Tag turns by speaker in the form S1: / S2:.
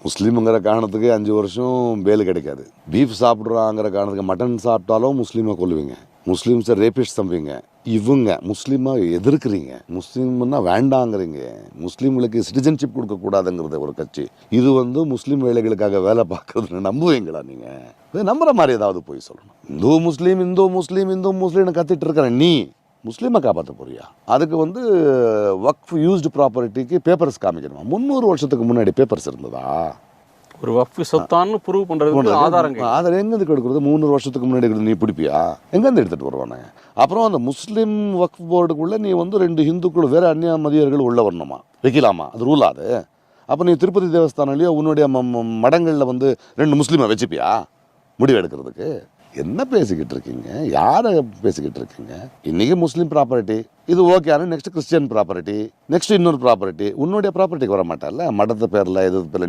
S1: முஸ்லீமுங்கிற காரணத்துக்கு 5 வருஷம் பேல் கிடைக்காது. பீஃப் சாப்பிட்றாங்கிற காரணத்துக்கு மட்டன் சாப்பிட்டாலும் முஸ்லீமை கொல்லுவீங்க, முஸ்லீம்ஸை ரேபிஸ்ட் தம்பீங்க. இவங்க முஸ்லீமை எதிர்க்கிறீங்க, முஸ்லீம்னா வேண்டாங்கிறீங்க, முஸ்லீம்களுக்கு சிட்டிசன்ஷிப் கொடுக்கக்கூடாதுங்கிறது ஒரு கட்சி. இது முஸ்லீம் வேலைகளுக்காக வேலை பார்க்கறதுன்னு நம்புவீங்களா நீங்கள்? நம்புற மாதிரி ஏதாவது போய் சொல்லணும். இந்து முஸ்லீம் இந்து முஸ்லீம் இந்து முஸ்லீம்னு கத்திட்டு இருக்கிறேன், நீ முஸ்லீமை காப்பாற்ற போறியா? அதுக்கு வக்ஃப் யூஸ்டு ப்ராப்பர்ட்டிக்கு பேப்பர்ஸ் காமிக்கணுமா? 300 வருஷத்துக்கு முன்னாடி பேப்பர்ஸ் இருந்ததா?
S2: ஒரு வக்ஃப் சொத்தான்னு ப்ரூவ் பண்ணுறதுக்கு ஆதாரம்
S1: எங்கேருந்து கொடுக்குறது? 300 வருஷத்துக்கு முன்னாடி நீ பிடிப்பியா? எங்கேருந்து எடுத்துகிட்டு வருவானே? அப்புறம் அந்த முஸ்லீம் வக்ஃப் போர்டுக்குள்ளே நீ 2 ஹிந்துக்கள் வேறு அந்நிய மதியர்கள் உள்ளே வரணுமா? வைக்கலாமா? அது ரூல் அது. அப்போ நீ திருப்பதி தேவஸ்தானிலையோ உன்னுடைய மடங்களில் 2 முஸ்லீமை வச்சுப்பியா முடிவு எடுக்கிறதுக்கு? என்ன பேசிக்கிட்டு இருக்கீங்க? யாரை பேசிக்கிட்டு இருக்கீங்க? இன்னைக்கு முஸ்லீம் ப்ராப்பர்ட்டி இது ஓகே, ஆனால் நெக்ஸ்ட் கிறிஸ்டியன் ப்ராப்பர்ட்டி, நெக்ஸ்ட் இன்னொரு ப்ராப்பர்ட்டி. உன்னுடைய ப்ராப்பர்ட்டிக்கு வர மாட்டார்ல, மடத்து பேரில் எது பேரில்